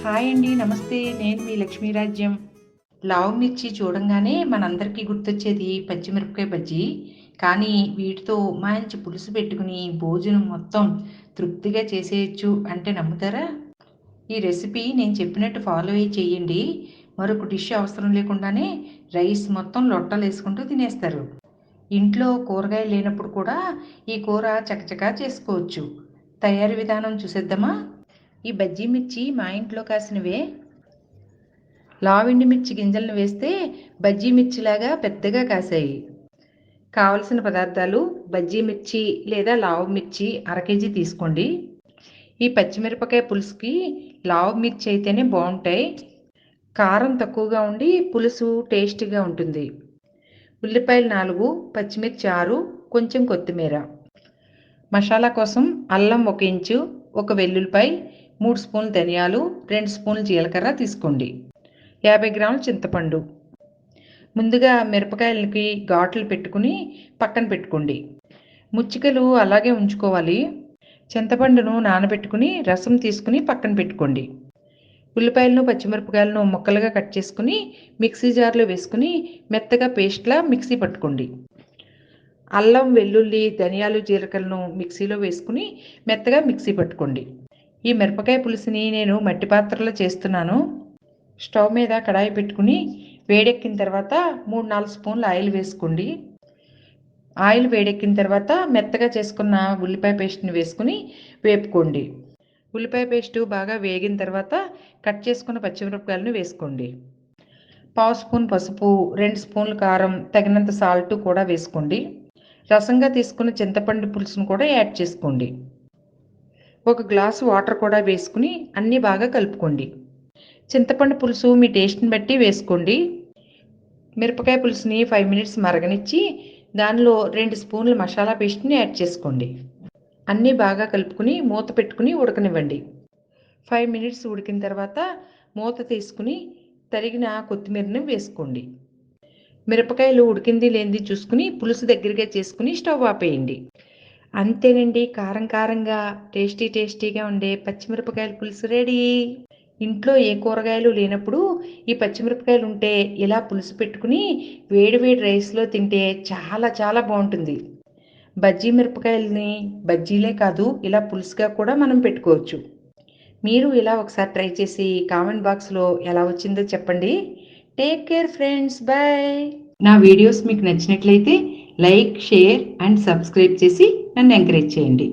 Hi అండి, నమస్తే. నేను మీ లక్ష్మీరాజ్యం. లావు మిర్చి చూడంగానే మనందరికీ గుర్తొచ్చేది పచ్చిమిరపకాయ బజ్జీ. కానీ వీటితో మంచి పులుసు పెట్టుకుని భోజనం మొత్తం తృప్తిగా చేసేయచ్చు అంటే నమ్ముతారా? ఈ రెసిపీ నేను చెప్పినట్టు ఫాలో అయ్యి చేయండి. మరొక డిష్ అవసరం లేకుండానే రైస్ మొత్తం లొట్టలు వేసుకుంటూ తినేస్తారు. ఇంట్లో కూరగాయలు లేనప్పుడు కూడా ఈ కూర చకచకా చేసుకోవచ్చు. తయారీ విధానం చూసేద్దామా? ఈ బజ్జీ మిర్చి మా ఇంట్లో కాసినవే. లావెండి మిర్చి గింజలను వేస్తే బజ్జీ మిర్చిలాగా పెద్దగా కాసాయి. కావలసిన పదార్థాలు: బజ్జీ మిర్చి లేదా లావు మిర్చి అర కేజీ తీసుకోండి. ఈ పచ్చిమిరపకాయ పులుసుకి లావు మిర్చి అయితేనే బాగుంటాయి. కారం తక్కువగా ఉండి పులుసు టేస్టీగా ఉంటుంది. ఉల్లిపాయలు 4, పచ్చిమిర్చి 6, కొంచెం కొత్తిమీర. మసాలా కోసం అల్లం 1 ఇంచు, 1 వెల్లుల్లిపాయ, 3 స్పూన్లు ధనియాలు, 2 స్పూన్లు జీలకర్ర తీసుకోండి. 50 గ్రాముల చింతపండు. ముందుగా మిరపకాయలకి ఘాట్లు పెట్టుకుని పక్కన పెట్టుకోండి. ముచ్చికలు అలాగే ఉంచుకోవాలి. చింతపండును నానబెట్టుకుని రసం తీసుకుని పక్కన పెట్టుకోండి. ఉల్లిపాయలను పచ్చిమిరపకాయలను ముక్కలుగా కట్ చేసుకుని మిక్సీ జార్లో వేసుకుని మెత్తగా పేస్ట్లా మిక్సీ పట్టుకోండి. అల్లం, వెల్లుల్లి, ధనియాలు, జీలకర్రను మిక్సీలో వేసుకుని మెత్తగా మిక్సీ పట్టుకోండి. ఈ మిరపకాయ పులుసుని నేను మట్టి పాత్రలో చేస్తున్నాను. స్టవ్ మీద కడాయి పెట్టుకుని వేడెక్కిన తర్వాత 3-4 స్పూన్లు ఆయిల్ వేసుకోండి. ఆయిల్ వేడెక్కిన తర్వాత మెత్తగా చేసుకున్న ఉల్లిపాయ పేస్ట్ని వేసుకుని వేపుకోండి. ఉల్లిపాయ పేస్టు బాగా వేగిన తర్వాత కట్ చేసుకున్న పచ్చిమిరపకాయలను వేసుకోండి. 1/2 స్పూన్ పసుపు, 2 స్పూన్లు కారం, తగినంత సాల్ట్ కూడా వేసుకోండి. రసంగా తీసుకున్న చింతపండు పులుసును కూడా యాడ్ చేసుకోండి. 1 గ్లాసు వాటర్ కూడా వేసుకుని అన్నీ బాగా కలుపుకోండి. చింతపండు పులుసు మీ టేస్ట్ని బట్టి వేసుకోండి. మిరపకాయ పులుసుని 5 మినిట్స్ మరగనిచ్చి దానిలో 2 స్పూన్ల మసాలా పేస్ట్ని యాడ్ చేసుకోండి. అన్నీ బాగా కలుపుకుని మూత పెట్టుకుని ఉడకనివ్వండి. 5 మినిట్స్ ఉడికిన తర్వాత మూత తీసుకుని తరిగిన కొత్తిమీరని వేసుకోండి. మిరపకాయలు ఉడికింది లేనిది చూసుకుని పులుసు దగ్గరగా చేసుకుని స్టవ్ ఆపేయండి. అంతేనండి, కారం కారంగా టేస్టీగా ఉండే పచ్చిమిరపకాయల పులుసు రెడీ. ఇంట్లో ఏ కూరగాయలు లేనప్పుడు ఈ పచ్చిమిరపకాయలు ఉంటే ఇలా పులుసు పెట్టుకుని వేడి వేడి రైస్లో తింటే చాలా చాలా బాగుంటుంది. బజ్జీ మిరపకాయలని బజ్జీలే కాదు, ఇలా పులుసుగా కూడా మనం పెట్టుకోవచ్చు. మీరు ఇలా ఒకసారి ట్రై చేసి కామెంట్ బాక్స్లో ఎలా వచ్చిందో చెప్పండి. Take care friends, bye. నా వీడియోస్ మీకు నచ్చినట్లయితే లైక్, షేర్ అండ్ సబ్స్క్రైబ్ చేసి నన్ను ఎంకరేజ్ చేయండి.